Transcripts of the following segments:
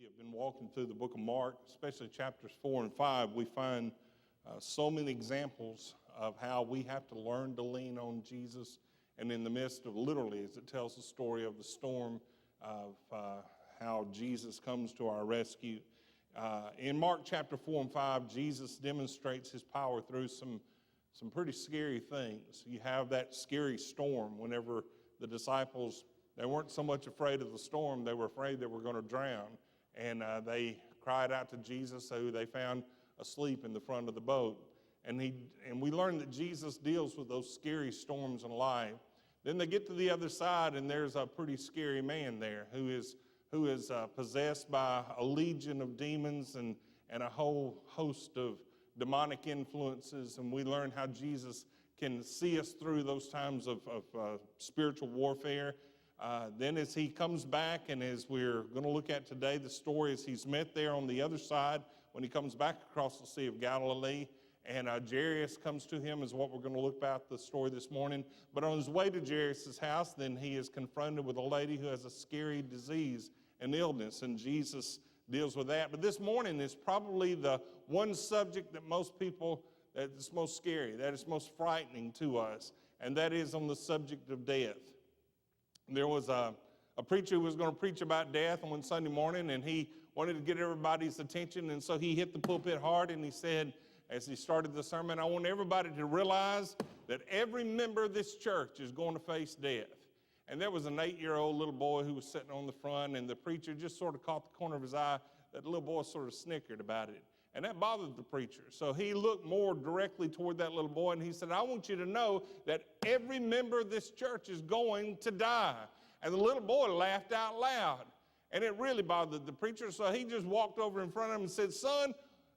have been walking through the book of Mark, especially chapters 4 and 5, we find so many examples of how we have to learn to lean on Jesus. And in the midst of, literally, as it tells the story of the storm, of how Jesus comes to our rescue. In Mark chapter 4 and 5, Jesus demonstrates his power through some pretty scary things. You have that scary storm whenever the disciples, they weren't so much afraid of the storm, they were afraid they were going to drown. And they cried out to Jesus, who they found asleep in the front of the boat. And we learn that Jesus deals with those scary storms in life. Then they get to the other side, and there's a pretty scary man there who is possessed by a legion of demons and a whole host of demonic influences. And we learn how Jesus can see us through those times of spiritual warfare. Then as he comes back, and as we're going to look at today, the story is he's met there on the other side when he comes back across the Sea of Galilee. And Jairus comes to him, is what we're going to look about the story this morning. But on his way to Jairus' house, then he is confronted with a lady who has a scary disease and illness, and Jesus deals with that. But this morning is probably the one subject that most people, that is most scary, that is most frightening to us, and that is on the subject of death. There was a preacher who was going to preach about death on one Sunday morning, and he wanted to get everybody's attention, and so he hit the pulpit hard, and he said, as he started the sermon, I want everybody to realize that every member of this church is going to face death. And there was an 8-year-old little boy who was sitting on the front, and the preacher just sort of caught the corner of his eye. That little boy sort of snickered about it. And that bothered the preacher. So he looked more directly toward that little boy, and he said, I want you to know that every member of this church is going to die. And the little boy laughed out loud. And it really bothered the preacher. So he just walked over in front of him and said, son,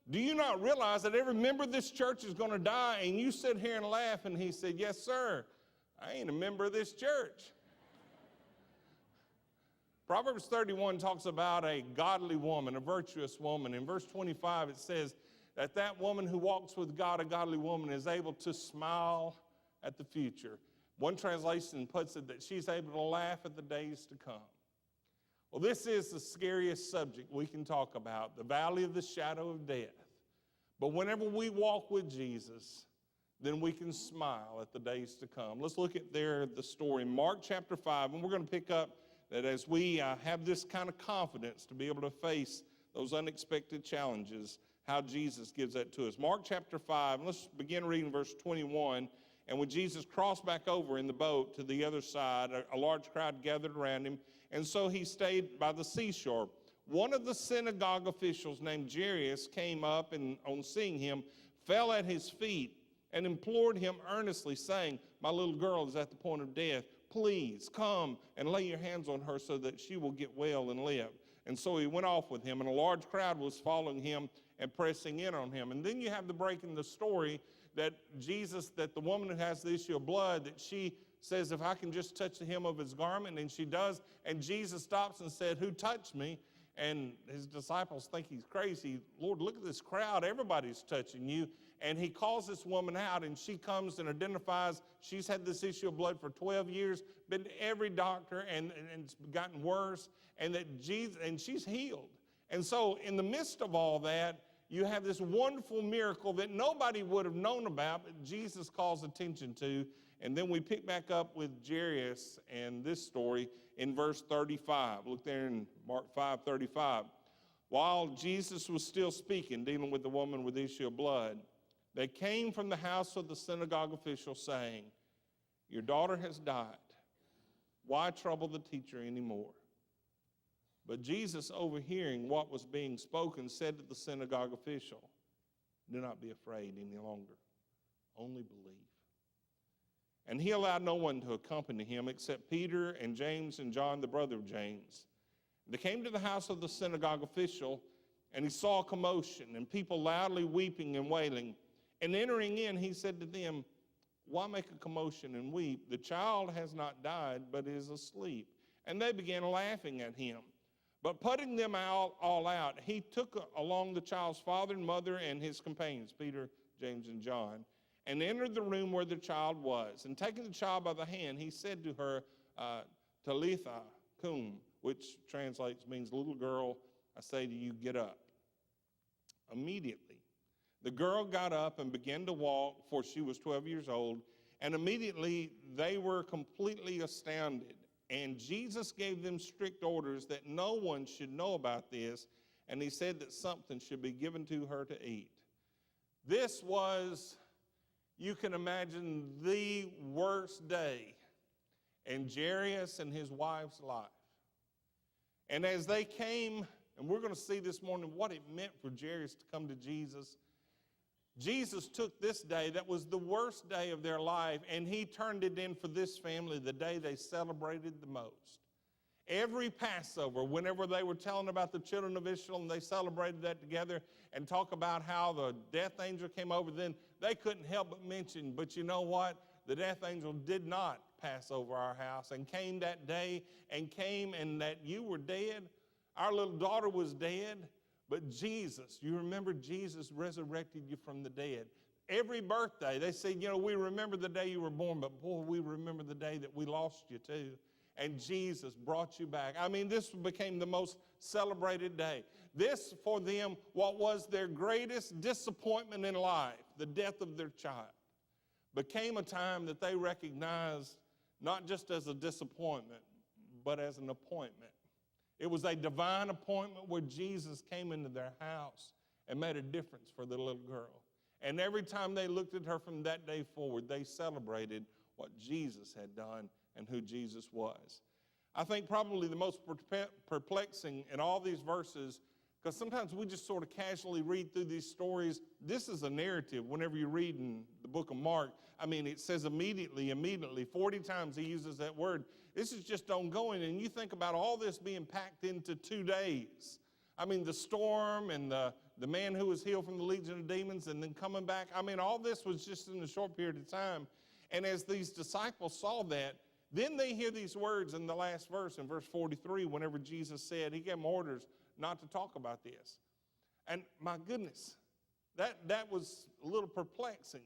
do you not realize that every member of this church is going to die? And you sit here and laugh. And he said, yes, sir. I ain't a member of this church. Proverbs 31 talks about a godly woman, a virtuous woman. In verse 25, it says that that woman who walks with God, a godly woman, is able to smile at the future. One translation puts it that she's able to laugh at the days to come. Well, this is the scariest subject we can talk about, the valley of the shadow of death. But whenever we walk with Jesus, then we can smile at the days to come. Let's look at the story, Mark chapter 5, and we're going to pick up that as we have this kind of confidence to be able to face those unexpected challenges, how Jesus gives that to us. Mark chapter 5, and let's begin reading verse 21. And when Jesus crossed back over in the boat to the other side, a large crowd gathered around him, and so he stayed by the seashore. One of the synagogue officials named Jairus came up, and on seeing him, fell at his feet and implored him earnestly, saying, my little girl is at the point of death. Please come and lay your hands on her so that she will get well and live. And so he went off with him, and a large crowd was following him and pressing in on him. And then you have the break in the story that the woman who has the issue of blood, that she says, if I can just touch the hem of his garment, and she does. And Jesus stops and said, who touched me? And his disciples think he's crazy. Lord, look at this crowd. Everybody's touching you. And he calls this woman out, and she comes and identifies she's had this issue of blood for 12 years, been to every doctor, and it's gotten worse, and she's healed. And so in the midst of all that, you have this wonderful miracle that nobody would have known about, but Jesus calls attention to. And then we pick back up with Jairus and this story in verse 35. Look there in Mark 5:35. While Jesus was still speaking, dealing with the woman with the issue of blood, they came from the house of the synagogue official saying, your daughter has died. Why trouble the teacher anymore? But Jesus, overhearing what was being spoken, said to the synagogue official, do not be afraid any longer, only believe. And he allowed no one to accompany him except Peter and James and John, the brother of James. They came to the house of the synagogue official, and he saw a commotion and people loudly weeping and wailing. And entering in, he said to them, why make a commotion and weep? The child has not died, but is asleep. And they began laughing at him. But putting them all out, he took along the child's father and mother and his companions, Peter, James, and John, and entered the room where the child was. And taking the child by the hand, he said to her, Talitha cum, which translates means, little girl, I say to you, get up. Immediately, the girl got up and began to walk, for she was 12 years old, and immediately they were completely astounded. And Jesus gave them strict orders that no one should know about this, and he said that something should be given to her to eat. This was, you can imagine, the worst day in Jairus and his wife's life. And as they came, and we're going to see this morning what it meant for Jairus to come to Jesus, Jesus took this day that was the worst day of their life, and he turned it in for this family the day they celebrated the most. Every Passover, whenever they were telling about the children of Israel and they celebrated that together and talk about how the death angel came over, then they couldn't help but mention, but you know what? The death angel did not pass over our house and came that day and came and that you were dead. Our little daughter was dead, but Jesus, you remember Jesus resurrected you from the dead. Every birthday, they say, you know, we remember the day you were born, but boy, we remember the day that we lost you too. And Jesus brought you back. I mean, this became the most celebrated day. This, for them, what was their greatest disappointment in life, the death of their child, became a time that they recognized not just as a disappointment, but as an appointment. It was a divine appointment where Jesus came into their house and made a difference for the little girl. And every time they looked at her from that day forward, they celebrated what Jesus had done and who Jesus was. I think probably the most perplexing in all these verses, because sometimes we just sort of casually read through these stories. This is a narrative whenever you read in the book of Mark. I mean, it says immediately. 40 times he uses that word. This is just ongoing, and you think about all this being packed into 2 days. I mean, the storm and the man who was healed from the legion of demons and then coming back. I mean, all this was just in a short period of time. And as these disciples saw that, then they hear these words in the last verse, in verse 43, whenever Jesus said, he gave them orders not to talk about this. And my goodness, that was a little perplexing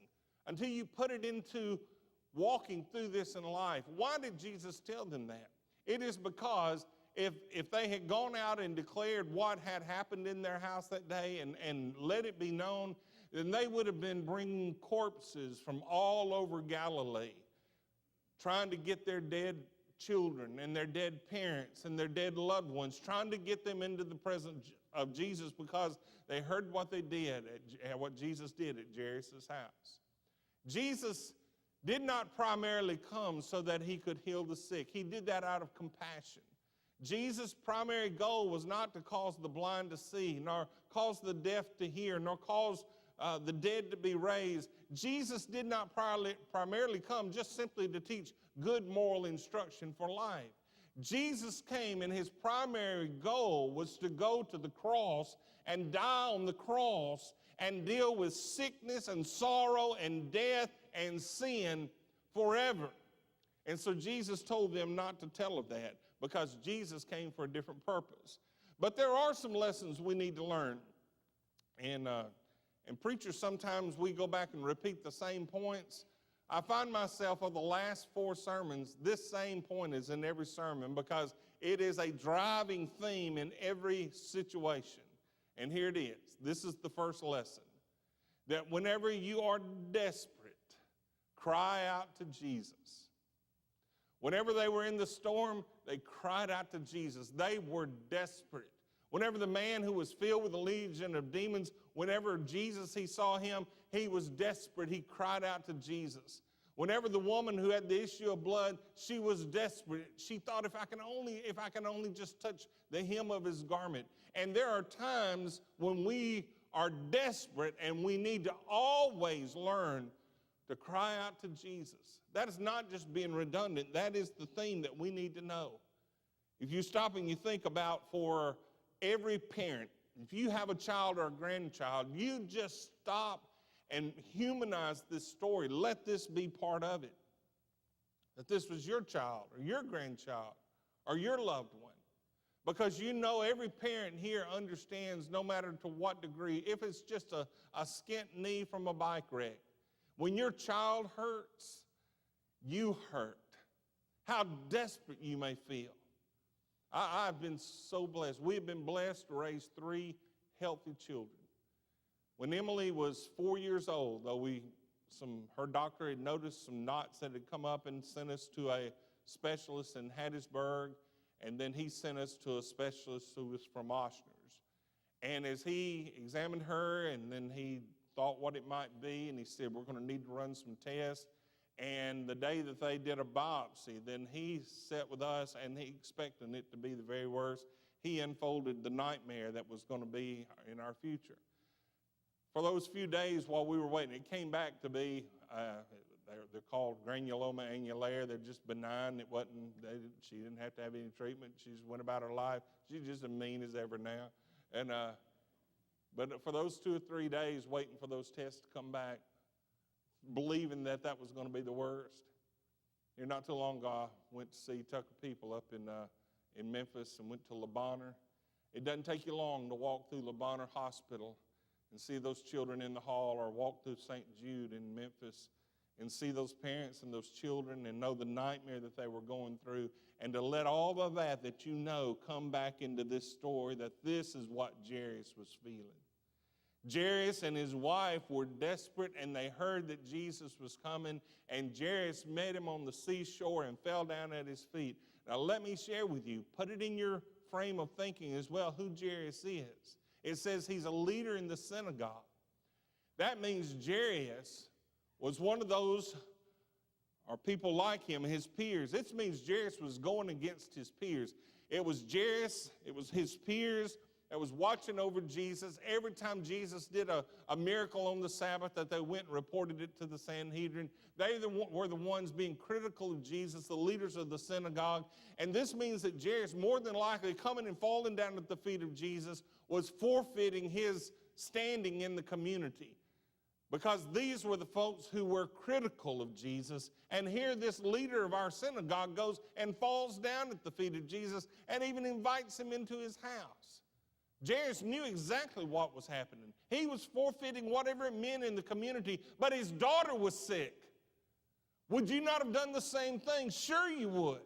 until you put it into walking through this in life. Why did Jesus tell them that? It is because if they had gone out and declared what had happened in their house that day and let it be known, then they would have been bringing corpses from all over Galilee, trying to get their dead children and their dead parents and their dead loved ones, trying to get them into the presence of Jesus because they heard what they did, what Jesus did at Jairus' house. Jesus did not primarily come so that he could heal the sick. He did that out of compassion. Jesus' primary goal was not to cause the blind to see, nor cause the deaf to hear, nor cause the dead to be raised. Jesus did not primarily come just simply to teach good moral instruction for life. Jesus came, and his primary goal was to go to the cross and die on the cross and deal with sickness and sorrow and death and sin forever. And so Jesus told them not to tell of that because Jesus came for a different purpose. But there are some lessons we need to learn. And preachers, sometimes we go back and repeat the same points. I find myself of the last 4 sermons, this same point is in every sermon because it is a driving theme in every situation. And here it is. This is the first lesson. That whenever you are desperate, cry out to Jesus. Whenever they were in the storm, they cried out to Jesus. They were desperate. Whenever the man who was filled with a legion of demons, whenever Jesus, he saw him, he was desperate. He cried out to Jesus. Whenever the woman who had the issue of blood, she was desperate. She thought, if I can only just touch the hem of his garment. And there are times when we are desperate and we need to always learn to cry out to Jesus. That is not just being redundant. That is the theme that we need to know. If you stop and you think about for every parent, if you have a child or a grandchild, you just stop and humanize this story. Let this be part of it. That this was your child or your grandchild or your loved one. Because you know every parent here understands, no matter to what degree, if it's just a skint knee from a bike wreck, when your child hurts, you hurt. How desperate you may feel. I've been so blessed. We've been blessed to raise 3 healthy children. When Emily was 4 years old, though her doctor had noticed some knots that had come up and sent us to a specialist in Hattiesburg, and then he sent us to a specialist who was from Ochsner's. And as he examined her, and then he thought what it might be, and he said, we're going to need to run some tests. And the day that they did a biopsy, then he sat with us, and he expecting it to be the very worst. He unfolded the nightmare that was going to be in our future. For those few days while we were waiting, it came back to be, they're called granuloma annulare. They're just benign. She didn't have to have any treatment. She just went about her life. She's just as mean as ever now. And but for those 2 or 3 days waiting for those tests to come back, believing that was going to be the worst. Here not too long ago, I went to see Tucker People up in Memphis and went to Le Bonheur. It doesn't take you long to walk through Le Bonheur Hospital and see those children in the hall, or walk through St. Jude in Memphis and see those parents and those children and know the nightmare that they were going through, and to let all of that you know come back into this story, that this is what Jairus was feeling. Jairus and his wife were desperate, and they heard that Jesus was coming, and Jairus met him on the seashore and fell down at his feet. Now let me share with you, put it in your frame of thinking as well, who Jairus is. It says he's a leader in the synagogue. That means Jairus was one of those, or people like him, his peers. This means Jairus was going against his peers. It was Jairus, it was his peers that was watching over Jesus. Every time Jesus did a miracle on the Sabbath, that they went and reported it to the Sanhedrin. They were the ones being critical of Jesus, the leaders of the synagogue. And this means that Jairus, more than likely coming and falling down at the feet of Jesus, was forfeiting his standing in the community. Because these were the folks who were critical of Jesus. And here this leader of our synagogue goes and falls down at the feet of Jesus and even invites him into his house. Jairus knew exactly what was happening. He was forfeiting whatever it meant in the community, but his daughter was sick. Would you not have done the same thing? Sure you would.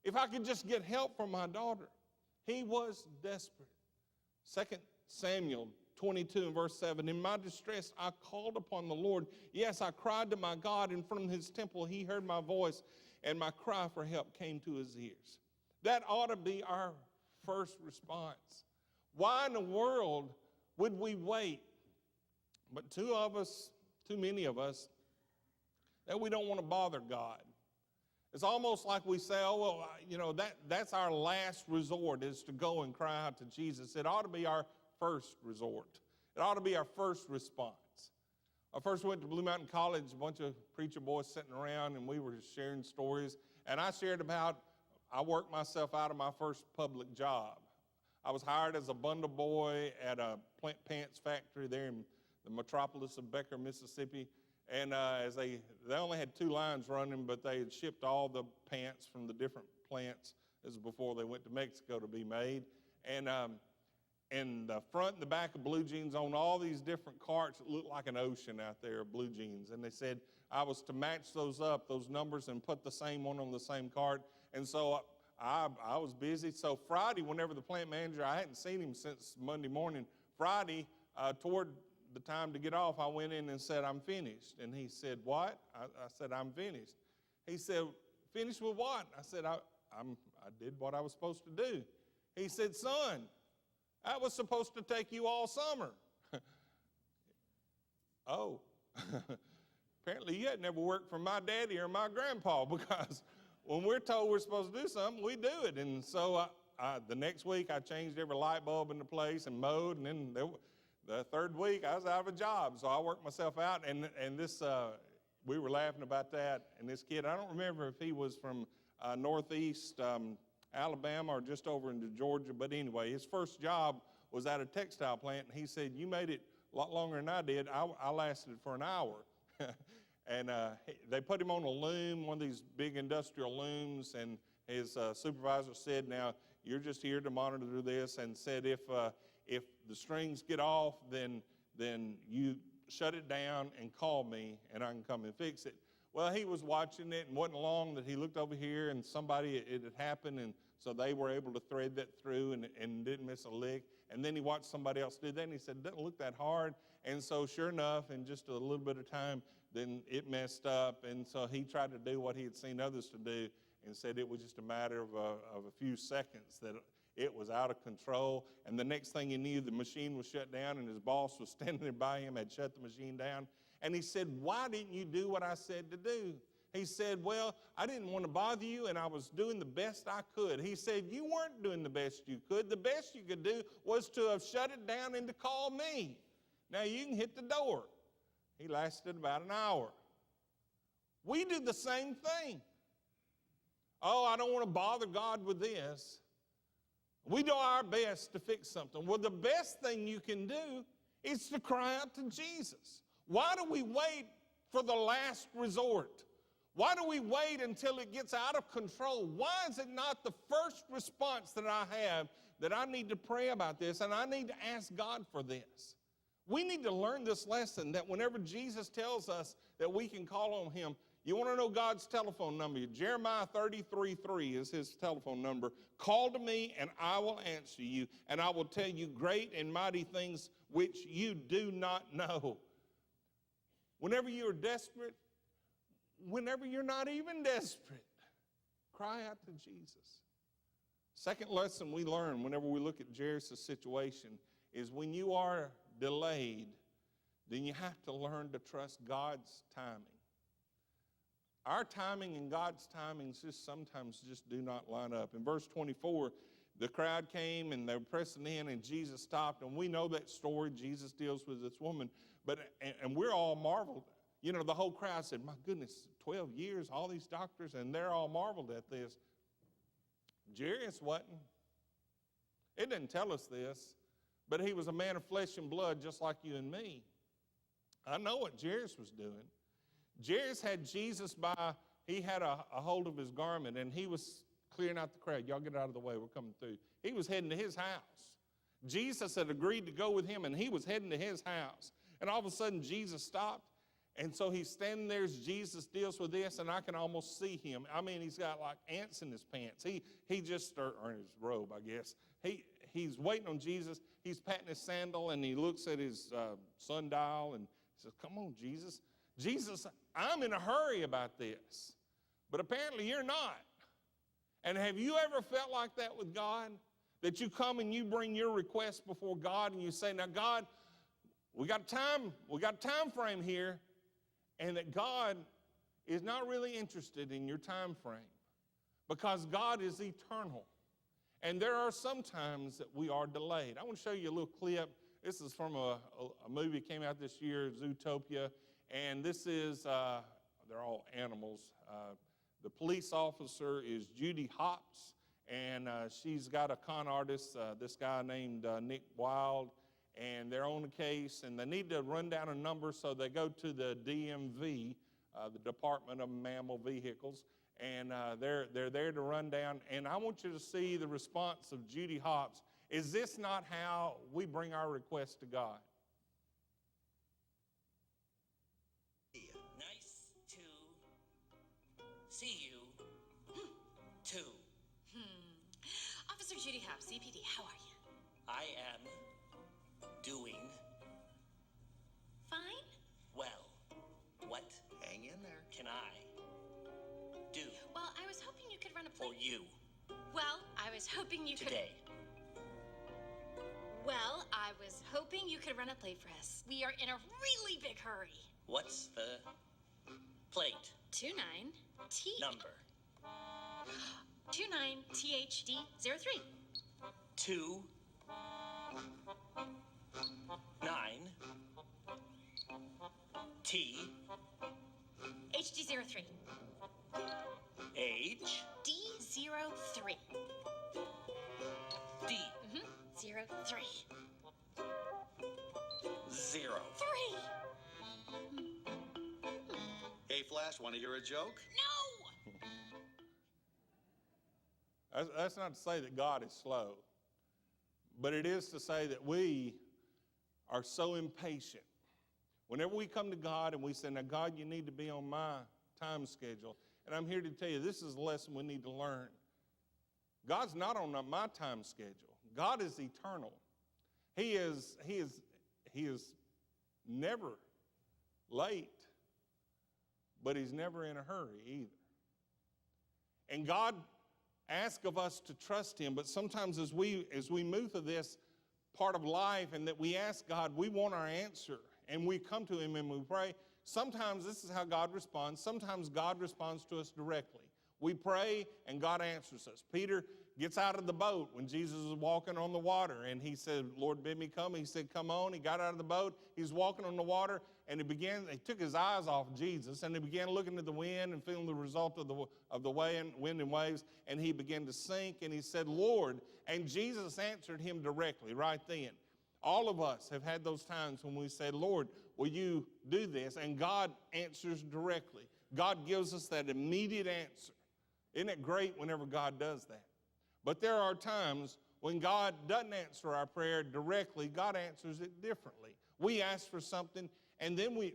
If I could just get help for my daughter. He was desperate. 2 Samuel 22 and verse 7, in my distress I called upon the Lord. Yes, I cried to my God, and from his temple he heard my voice, and my cry for help came to his ears. That ought to be our first response. Why in the world would we wait? But too many of us, that we don't want to bother God. It's almost like we say, oh, well, that's our last resort, is to go and cry out to Jesus. It ought to be our first resort. It ought to be our first response. I first went to Blue Mountain College, a bunch of preacher boys sitting around, and we were sharing stories. And I shared about, I worked myself out of my first public job. I was hired as a bundle boy at a plant pants factory there in the metropolis of Becker, Mississippi. And they only had 2 lines running, but they had shipped all the pants from the different plants. This is before they went to Mexico to be made. And the front and the back of blue jeans on all these different carts, it looked like an ocean out there of blue jeans. And they said I was to match those up, those numbers, and put the same one on the same cart. And so I was busy. So Friday, whenever the plant manager, I hadn't seen him since Monday morning. Friday, toward the time to get off, I went in and said, I'm finished. And he said, what? I said, I'm finished. He said, finished with what? I said, I did what I was supposed to do. He said, son, that was supposed to take you all summer. Oh, apparently you had never worked for my daddy or my grandpa, because when we're told we're supposed to do something, we do it. And so the next week I changed every light bulb into place and mowed, and then the third week I was out of a job. So I worked myself out, and this we were laughing about that. And this kid, I don't remember if he was from northeast Alabama or just over into Georgia, but anyway, his first job was at a textile plant, and he said, you made it a lot longer than I did. I lasted for an hour. And they put him on a loom, one of these big industrial looms, and his supervisor said, now, you're just here to monitor this, and said if the strings get off, then you shut it down and call me, and I can come and fix it. Well, he was watching it, and wasn't long that he looked over here, and it had happened, and so they were able to thread that through and didn't miss a lick. And then he watched somebody else do that, and he said, it doesn't look that hard. And so sure enough, in just a little bit of time, then it messed up. And so he tried to do what he had seen others to do and said it was just a matter of a few seconds that it was out of control. And the next thing he knew, the machine was shut down, and his boss was standing there by him, had shut the machine down. And he said, why didn't you do what I said to do? He said, well, I didn't want to bother you, and I was doing the best I could. He said, you weren't doing the best you could. The best you could do was to have shut it down and to call me. Now you can hit the door. He lasted about an hour. We do the same thing. Oh, I don't want to bother God with this. We do our best to fix something. Well, the best thing you can do is to cry out to Jesus. Why do we wait for the last resort? Why do we wait until it gets out of control? Why is it not the first response that I have that I need to pray about this and I need to ask God for this? We need to learn this lesson that whenever Jesus tells us that we can call on him, you want to know God's telephone number? Jeremiah 33:3 is his telephone number. Call to me and I will answer you, and I will tell you great and mighty things which you do not know. Whenever you're desperate, whenever you're not even desperate, cry out to Jesus. Second lesson we learn whenever we look at Jairus' situation is when you are delayed, then you have to learn to trust God's timing. Our timing and God's timings just sometimes just do not line up. In verse 24, the crowd came and they were pressing in and Jesus stopped. And we know that story. Jesus deals with this woman. And we're all marveled. You know, the whole crowd said, my goodness, 12 years, all these doctors, and they're all marveled at this. Jairus wasn't. It didn't tell us this, but he was a man of flesh and blood just like you and me. I know what Jairus was doing. Jairus had Jesus he had a hold of his garment, and he was clearing out the crowd. Y'all get out of the way, we're coming through. He was heading to his house. Jesus had agreed to go with him, and he was heading to his house. And all of a sudden, Jesus stopped, and so he's standing there as Jesus deals with this, and I can almost see him. I mean, he's got like ants in his pants. He just, or in his robe, I guess. He's waiting on Jesus. He's patting his sandal, and he looks at his sundial, and he says, come on, Jesus. Jesus, I'm in a hurry about this, but apparently you're not. And have you ever felt like that with God? That you come and you bring your request before God and you say, now God, we got a time frame here, and that God is not really interested in your time frame because God is eternal. And there are some times that we are delayed. I want to show you a little clip. This is from a movie that came out this year, Zootopia. And this is, they're all animals. The police officer is Judy Hopps, and she's got a con artist, this guy named Nick Wilde, and they're on a case, and they need to run down a number, so they go to the DMV, the Department of Mammal Vehicles, and they're there to run down. And I want you to see the response of Judy Hopps. Is this not how we bring our request to God? See you, too. Officer Judy Hopps, CPD, how are you? I am doing fine. well. What Hang in there. can I do Well, I was hoping you could run a for plate. you Well, I was hoping you today? Well, I was hoping you could run a plate for us. We are in a really big hurry. What's the plate 29T number? 29THD03. 2 9 T HD03. H D03. D 03. 0. 3. Hey, Flash, want to hear a joke? No! That's not to say that God is slow, but it is to say that we are so impatient. Whenever we come to God and we say, now God, you need to be on my time schedule, and I'm here to tell you this is a lesson we need to learn. God's not on my time schedule. God is eternal. He is never late, but he's never in a hurry either. And God asks of us to trust him, but sometimes as we move through this part of life and that we ask God, we want our answer, and we come to him and we pray. Sometimes this is how God responds. Sometimes God responds to us directly. We pray and God answers us. Peter gets out of the boat when Jesus was walking on the water, and he said, Lord, bid me come. He said, come on. He got out of the boat. He's walking on the water, and he took his eyes off Jesus, and he began looking at the wind and feeling the result of the wind and waves, and he began to sink, and he said, Lord, and Jesus answered him directly right then. All of us have had those times when we say, Lord, will you do this? And God answers directly. God gives us that immediate answer. Isn't it great whenever God does that? But there are times when God doesn't answer our prayer directly. God answers it differently. We ask for something, and then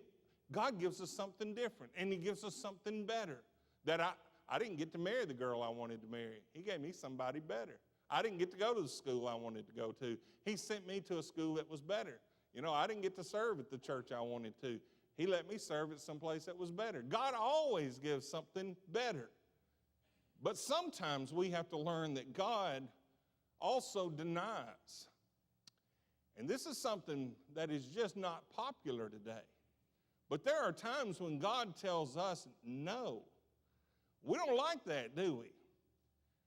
God gives us something different, and he gives us something better. That I didn't get to marry the girl I wanted to marry. He gave me somebody better. I didn't get to go to the school I wanted to go to. He sent me to a school that was better. You know, I didn't get to serve at the church I wanted to. He let me serve at some place that was better. God always gives something better. But sometimes we have to learn that God also denies. And this is something that is just not popular today. But there are times when God tells us no. We don't like that, do we?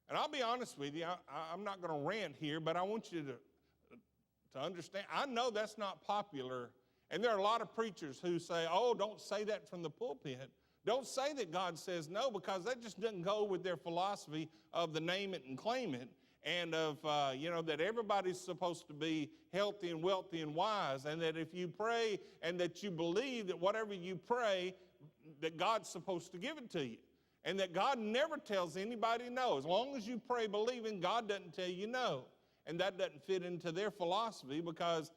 And I'll be honest with you, I'm not going to rant here, but I want you to understand. I know that's not popular. And there are a lot of preachers who say, oh, don't say that from the pulpit. Don't say that God says no, because that just doesn't go with their philosophy of the name it and claim it, and of, that everybody's supposed to be healthy and wealthy and wise, and that if you pray and that you believe that whatever you pray, that God's supposed to give it to you, and that God never tells anybody no. As long as you pray believing, God doesn't tell you no. And that doesn't fit into their philosophy, because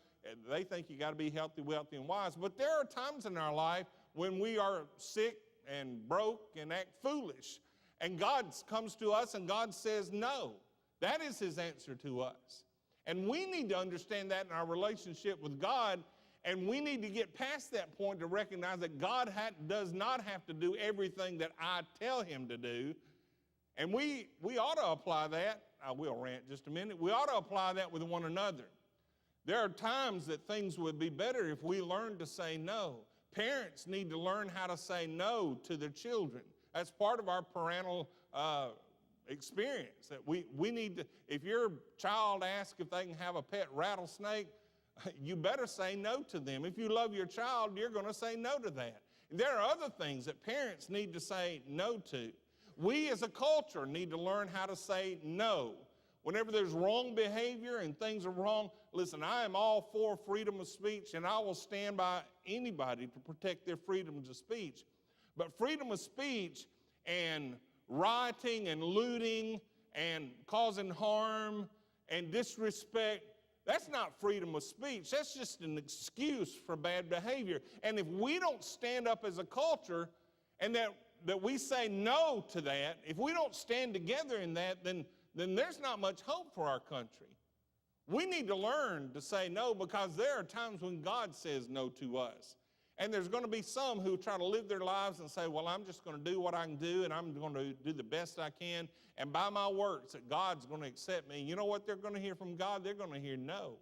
they think you got to be healthy, wealthy, and wise. But there are times in our life when we are sick and broke and act foolish. And God comes to us and God says no. That is his answer to us. And we need to understand that in our relationship with God, and we need to get past that point to recognize that God does not have to do everything that I tell him to do. And we ought to apply that. I will rant just a minute. We ought to apply that with one another. There are times that things would be better if we learned to say no. Parents need to learn how to say no to their children. That's part of our parental experience. That we need to, if your child asks if they can have a pet rattlesnake, you better say no to them. If you love your child, you're going to say no to that. There are other things that parents need to say no to. We as a culture need to learn how to say no. Whenever there's wrong behavior and things are wrong, listen, I am all for freedom of speech, and I will stand by anybody to protect their freedoms of speech. But freedom of speech and rioting and looting and causing harm and disrespect, that's not freedom of speech. That's just an excuse for bad behavior. And if we don't stand up as a culture and that we say no to that, if we don't stand together in that, then there's not much hope for our country. We need to learn to say no, because there are times when God says no to us. And there's going to be some who try to live their lives and say, well, I'm just going to do what I can do, and I'm going to do the best I can, and by my works that God's going to accept me. You know what they're going to hear from God? They're going to hear no.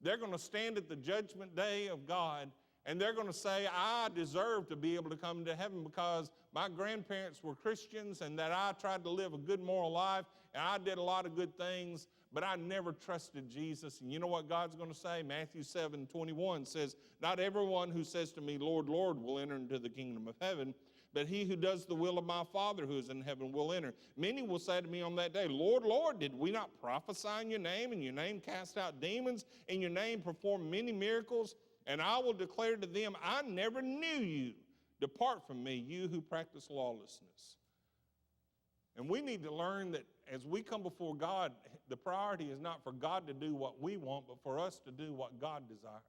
They're going to stand at the judgment day of God, and they're going to say, I deserve to be able to come to heaven because my grandparents were Christians and that I tried to live a good moral life and I did a lot of good things, but I never trusted Jesus. And you know what God's going to say? Matthew 7:21 says, not everyone who says to me, Lord, Lord, will enter into the kingdom of heaven, but he who does the will of my Father who is in heaven will enter. Many will say to me on that day, Lord, Lord, did we not prophesy in your name, and your name cast out demons, in your name perform many miracles? And I will declare to them, I never knew you. Depart from me, you who practice lawlessness. And we need to learn that as we come before God, the priority is not for God to do what we want, but for us to do what God desires.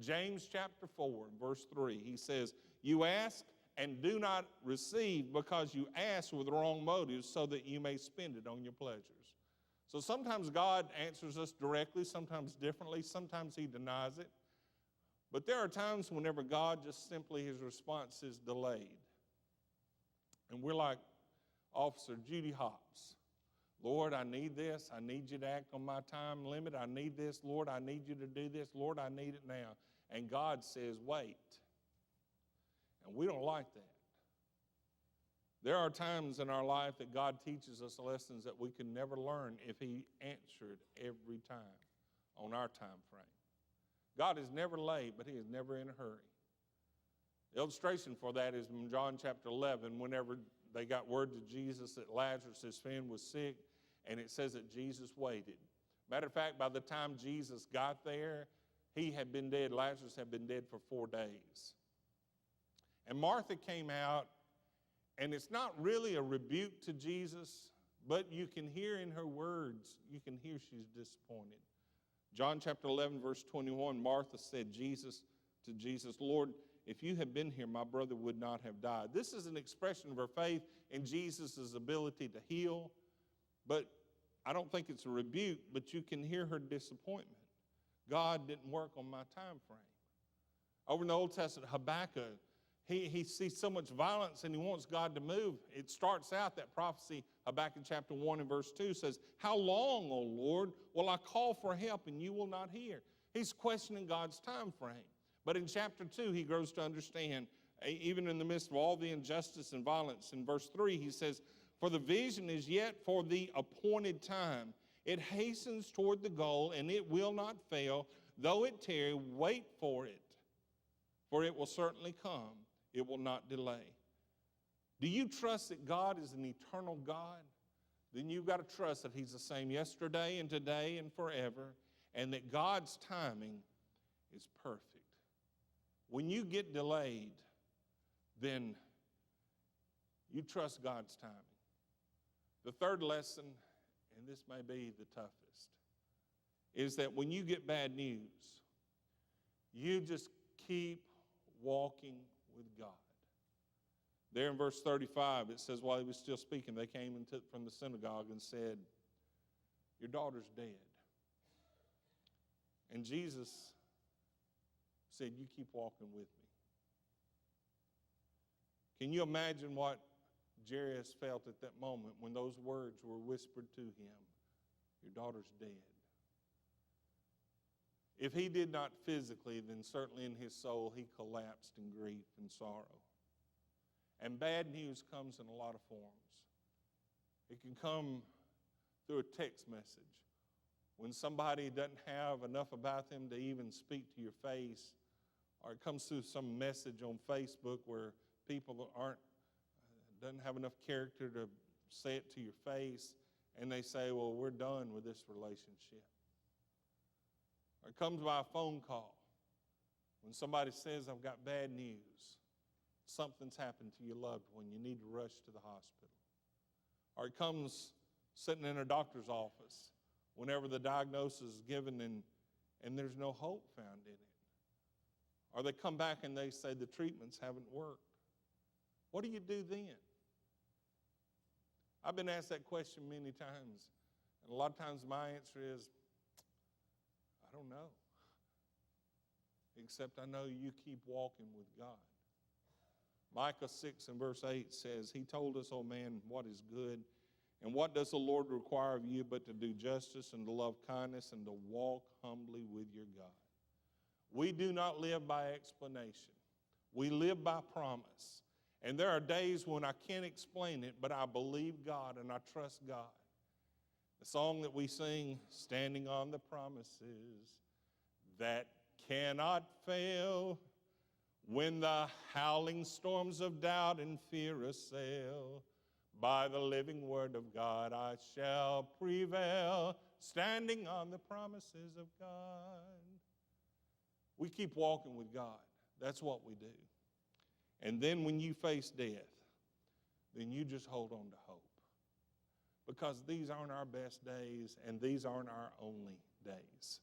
James chapter 4, verse 3, he says, you ask and do not receive because you ask with wrong motives so that you may spend it on your pleasures. So sometimes God answers us directly, sometimes differently, sometimes he denies it. But there are times whenever God just simply, his response is delayed. And we're like Officer Judy Hopps. Lord, I need this. I need you to act on my time limit. I need this. Lord, I need you to do this. Lord, I need it now. And God says, wait. And we don't like that. There are times in our life that God teaches us lessons that we can never learn if he answered every time on our time frame. God is never late, but he is never in a hurry. The illustration for that is in John chapter 11, whenever they got word to Jesus that Lazarus, his friend, was sick, and it says that Jesus waited. Matter of fact, by the time Jesus got there, he had been dead. Lazarus had been dead for 4 days. And Martha came out, and it's not really a rebuke to Jesus, but you can hear in her words, you can hear she's disappointed. John chapter 11, verse 21, Martha said to Jesus, Lord, if you had been here, my brother would not have died. This is an expression of her faith in Jesus' ability to heal, but I don't think it's a rebuke, but you can hear her disappointment. God didn't work on my time frame. Over in the Old Testament, Habakkuk, he sees so much violence and he wants God to move. It starts out, that prophecy, Habakkuk chapter 1 and verse 2 says, how long, O Lord, will I call for help and you will not hear? He's questioning God's time frame. But in chapter 2, he grows to understand, even in the midst of all the injustice and violence, in verse 3, he says, for the vision is yet for the appointed time. It hastens toward the goal, and it will not fail. Though it tarry, wait for it, for it will certainly come. It will not delay. Do you trust that God is an eternal God? Then you've got to trust that he's the same yesterday and today and forever, and that God's timing is perfect. When you get delayed, then you trust God's timing. The third lesson, and this may be the toughest, is that when you get bad news, you just keep walking with God. There in verse 35, it says, while he was still speaking, they came from the synagogue and said, your daughter's dead. And Jesus said, you keep walking with me. Can you imagine what Jairus felt at that moment when those words were whispered to him? Your daughter's dead. If he did not physically, then certainly in his soul he collapsed in grief and sorrow. And bad news comes in a lot of forms. It can come through a text message. When somebody doesn't have enough about them to even speak to your face, or it comes through some message on Facebook where people doesn't have enough character to say it to your face, and they say, well, we're done with this relationship. Or it comes by a phone call when somebody says, I've got bad news. Something's happened to your loved one. You need to rush to the hospital. Or it comes sitting in a doctor's office whenever the diagnosis is given and there's no hope found in it. Or they come back and they say the treatments haven't worked. What do you do then? I've been asked that question many times, and a lot of times my answer is, I don't know. Except I know you keep walking with God. Micah 6 and verse 8 says, he told us, O man, what is good, and what does the Lord require of you but to do justice and to love kindness and to walk humbly with your God. We do not live by explanation. We live by promise. And there are days when I can't explain it, but I believe God and I trust God. The song that we sing, standing on the promises that cannot fail, when the howling storms of doubt and fear assail, by the living word of God I shall prevail, standing on the promises of God. We keep walking with God. That's what we do. And then when you face death, then you just hold on to hope. Because these aren't our best days, and these aren't our only days.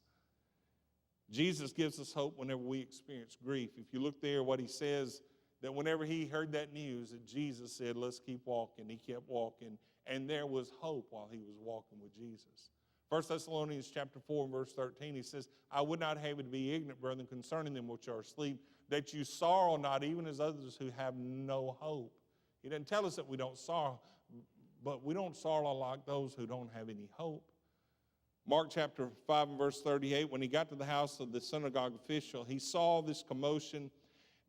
Jesus gives us hope whenever we experience grief. If you look there, what he says, that whenever he heard that news, that Jesus said, let's keep walking. He kept walking, and there was hope while he was walking with Jesus. 1 Thessalonians chapter 4 and verse 13, he says, I would not have you to be ignorant, brethren, concerning them which are asleep, that you sorrow not, even as others who have no hope. He didn't tell us that we don't sorrow, but we don't sorrow like those who don't have any hope. Mark chapter 5 and verse 38, when he got to the house of the synagogue official, he saw this commotion.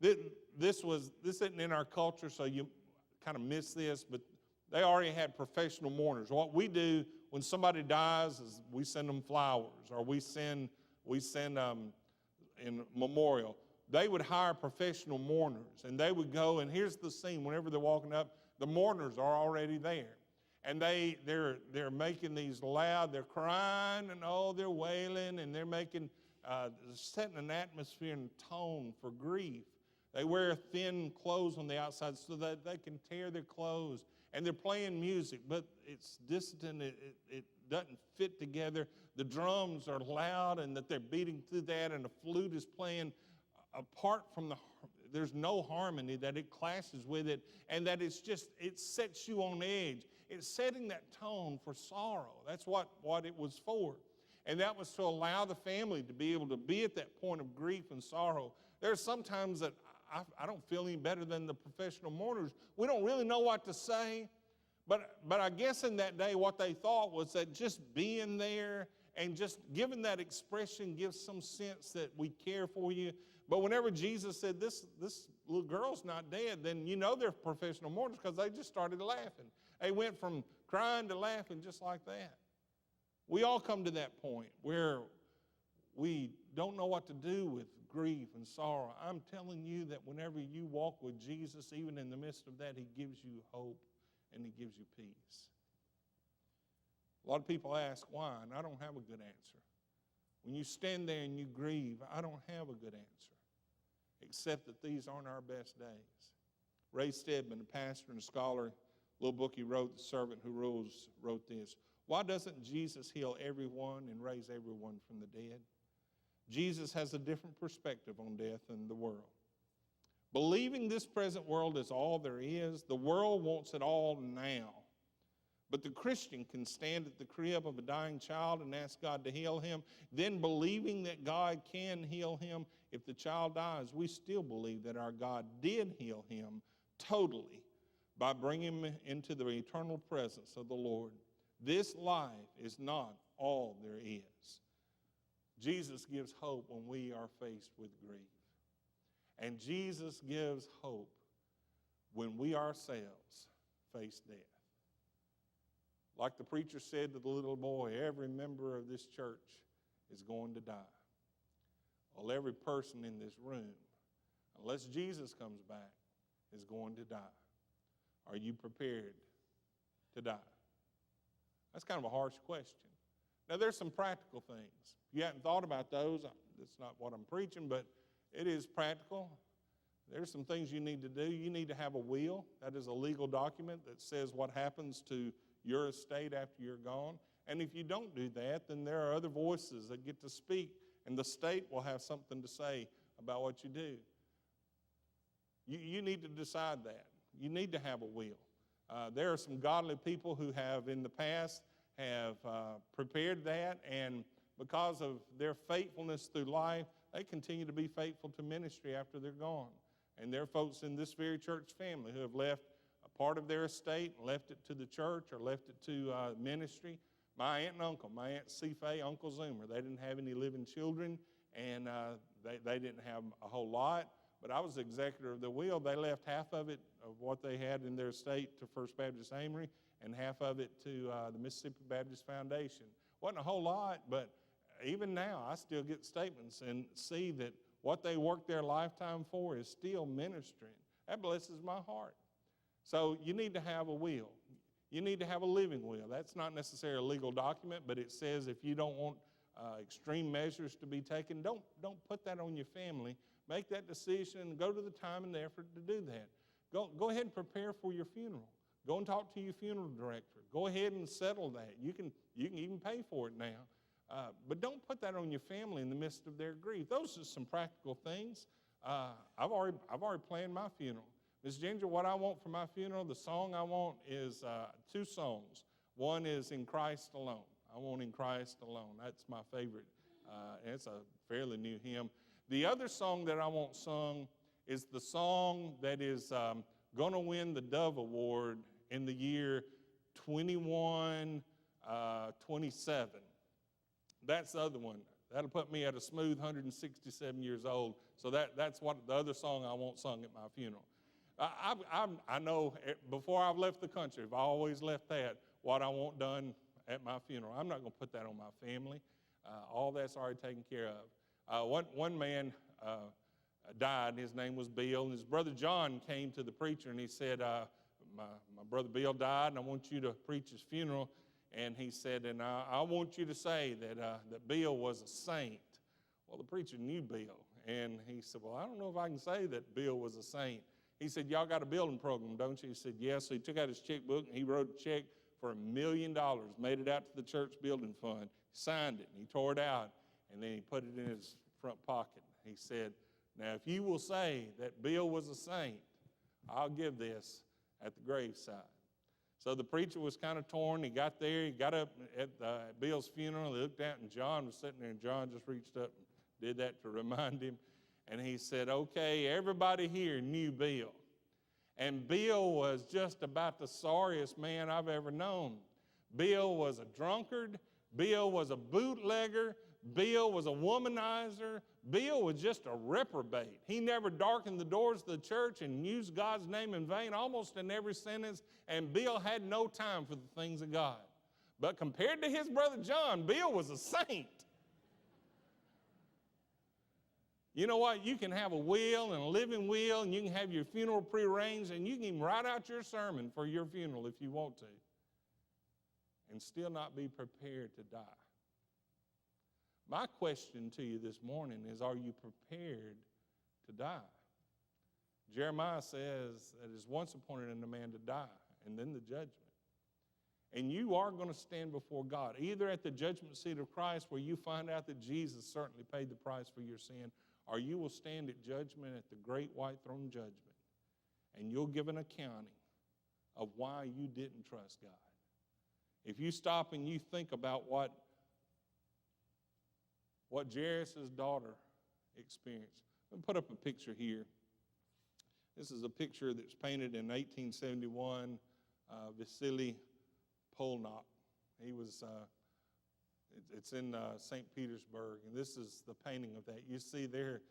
This isn't in our culture, so you kind of miss this, but they already had professional mourners. What we do when somebody dies is we send them flowers, or we send in memorial. They would hire professional mourners, and they would go, and here's the scene. Whenever they're walking up, the mourners are already there. And they're making these loud, they're crying, and they're wailing, and they're setting an atmosphere and tone for grief. They wear thin clothes on the outside so that they can tear their clothes. And they're playing music, but it's distant, it doesn't fit together. The drums are loud, and that they're beating through that, and the flute is playing apart from there's no harmony, that it clashes with it, and that it sets you on edge. It's setting that tone for sorrow. That's what it was for. And that was to allow the family to be able to be at that point of grief and sorrow. There's sometimes that I don't feel any better than the professional mourners. We don't really know what to say, but I guess in that day what they thought was that just being there and just giving that expression gives some sense that we care for you. But whenever Jesus said this little girl's not dead, then you know they're professional mourners because they just started laughing. They went from crying to laughing just like that. We all come to that point where we don't know what to do with grief and sorrow. I'm telling you that whenever you walk with Jesus, even in the midst of that, he gives you hope and he gives you peace. A lot of people ask why, and I don't have a good answer. When you stand there and you grieve, I don't have a good answer, except that these aren't our best days. Ray Stedman, a pastor and a scholar, a little book he wrote, The Servant Who Rules, wrote this. Why doesn't Jesus heal everyone and raise everyone from the dead? Jesus has a different perspective on death than the world. Believing this present world is all there is, the world wants it all now. But the Christian can stand at the crib of a dying child and ask God to heal him. Then believing that God can heal him if the child dies, we still believe that our God did heal him totally by bringing him into the eternal presence of the Lord. This life is not all there is. Jesus gives hope when we are faced with grief. And Jesus gives hope when we ourselves face death. Like the preacher said to the little boy, every member of this church is going to die. Well, every person in this room, unless Jesus comes back, is going to die. Are you prepared to die? That's kind of a harsh question. Now, there's some practical things. If you hadn't thought about those, that's not what I'm preaching, but it is practical. There's some things you need to do. You need to have a will. That is a legal document that says what happens to your estate after you're gone. And if you don't do that, then there are other voices that get to speak, and the state will have something to say about what you do. You need to decide that. You need to have a will. There are some godly people who have in the past have prepared that, and because of their faithfulness through life, they continue to be faithful to ministry after they're gone. And there are folks in this very church family who have left a part of their estate, left it to the church or left it to ministry. My aunt and uncle, my Aunt Cephee, Uncle Zoomer, they didn't have any living children, and they didn't have a whole lot. But I was the executor of the will. They left half of it, of what they had in their estate, to First Baptist Amory, and half of it to the Mississippi Baptist Foundation. Wasn't a whole lot, but even now I still get statements and see that what they worked their lifetime for is still ministering. That blesses my heart. So you need to have a will. You need to have a living will. That's not necessarily a legal document, but it says if you don't want extreme measures to be taken, don't put that on your family. Make that decision and go to the time and the effort to do that. Go ahead and prepare for your funeral. Go and talk to your funeral director. Go ahead and settle that. You can even pay for it now. But don't put that on your family in the midst of their grief. Those are some practical things. I've already planned my funeral. Ms. Ginger, what I want for my funeral, the song I want is 2 songs. One is In Christ Alone. I want in Christ alone. That's my favorite. And it's a fairly new hymn. The other song that I want sung is the song that is going to win the Dove Award in the year 2127. That's the other one. That'll put me at a smooth 167 years old. So that's what the other song I want sung at my funeral. I know before I've left the country, I've always left that, what I want done at my funeral. I'm not going to put that on my family. All that's already taken care of. One man died. His name was Bill, and his brother John came to the preacher, and he said, my brother Bill died, and I want you to preach his funeral. And he said, and I want you to say that Bill was a saint. Well, the preacher knew Bill, and he said, well, I don't know if I can say that Bill was a saint. He said, y'all got a building program, don't you? He said, yes. So he took out his checkbook, and he wrote a check for $1 million, made it out to the church building fund, signed it, and he tore it out, and then he put it in his front pocket. He said, now, if you will say that Bill was a saint, I'll give this at the graveside. So the preacher was kind of torn. He got there. He got up at Bill's funeral. He looked out, and John was sitting there, and John just reached up and did that to remind him. And he said, okay, everybody here knew Bill. And Bill was just about the sorriest man I've ever known. Bill was a drunkard. Bill was a bootlegger. Bill was a womanizer. Bill was just a reprobate. He never darkened the doors of the church and used God's name in vain, almost in every sentence, and Bill had no time for the things of God. But compared to his brother John, Bill was a saint. You know what? You can have a will and a living will, and you can have your funeral prearranged, and you can even write out your sermon for your funeral if you want to, and still not be prepared to die. My question to you this morning is, are you prepared to die? Jeremiah says that it is once appointed unto man to die, and then the judgment. And you are going to stand before God, either at the judgment seat of Christ, where you find out that Jesus certainly paid the price for your sin, or you will stand at judgment at the great white throne judgment, and you'll give an accounting of why you didn't trust God. If you stop and you think about what Jairus' daughter experienced. Let me put up a picture here. This is a picture that's painted in 1871, Vasily Polnok. He was, it's in St. Petersburg, and this is the painting of that. You see there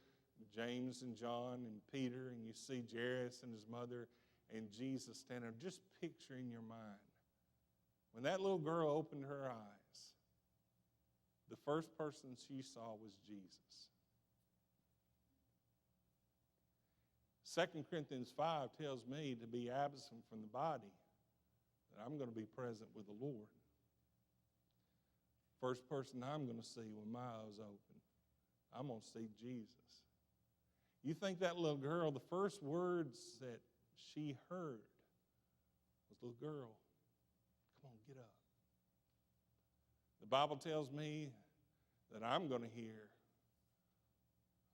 James and John and Peter, and you see Jairus and his mother and Jesus standing there. Just picture in your mind. When that little girl opened her eyes, the first person she saw was Jesus. 2 Corinthians 5 tells me to be absent from the body, that I'm going to be present with the Lord. First person I'm going to see when my eyes open, I'm going to see Jesus. You think that little girl, the first words that she heard was, little girl, come on, get up. The Bible tells me that I'm going to hear,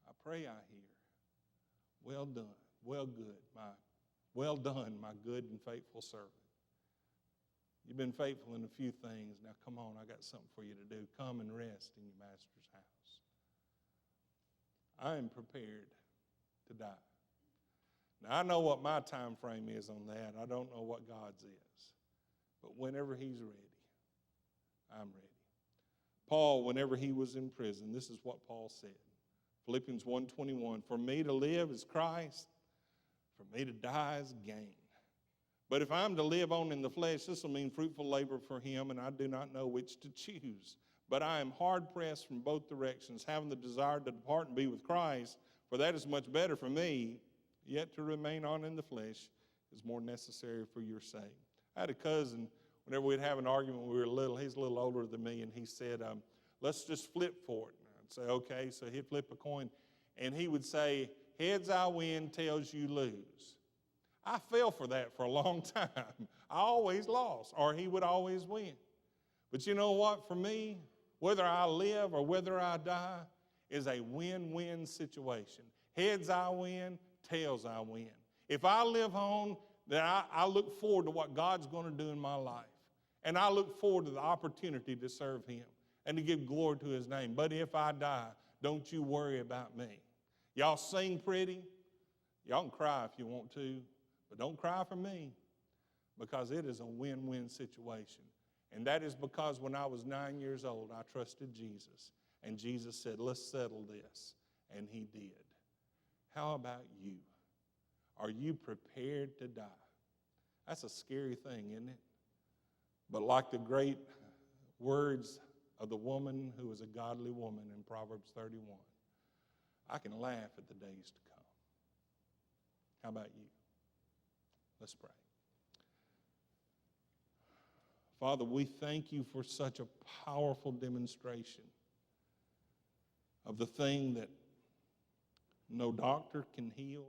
I pray I hear, well done, well done, my good and faithful servant. You've been faithful in a few things. Now come on, I got something for you to do. Come and rest in your master's house. I am prepared to die. Now I know what my time frame is on that. I don't know what God's is. But whenever he's ready, I'm ready. Paul, whenever he was in prison, this is what Paul said. Philippians 1:21, for me to live is Christ, for me to die is gain. But if I'm to live on in the flesh, this will mean fruitful labor for him, and I do not know which to choose. But I am hard-pressed from both directions, having the desire to depart and be with Christ, for that is much better for me, yet to remain on in the flesh is more necessary for your sake. I had a cousin, whenever we'd have an argument when we were little, he's a little older than me, and he said, let's just flip for it. And I'd say, okay, so he'd flip a coin, and he would say, heads I win, tails you lose. I fell for that for a long time. I always lost, or he would always win. But you know what? For me, whether I live or whether I die is a win-win situation. Heads I win, tails I win. If I live on, then I look forward to what God's going to do in my life. And I look forward to the opportunity to serve him and to give glory to his name. But if I die, don't you worry about me. Y'all sing pretty. Y'all can cry if you want to, but don't cry for me, because it is a win-win situation. And that is because when I was 9 years old, I trusted Jesus. And Jesus said, let's settle this. And he did. How about you? Are you prepared to die? That's a scary thing, isn't it? But like the great words of the woman who was a godly woman in Proverbs 31, I can laugh at the days to come. How about you? Let's pray. Father, we thank you for such a powerful demonstration of the thing that no doctor can heal,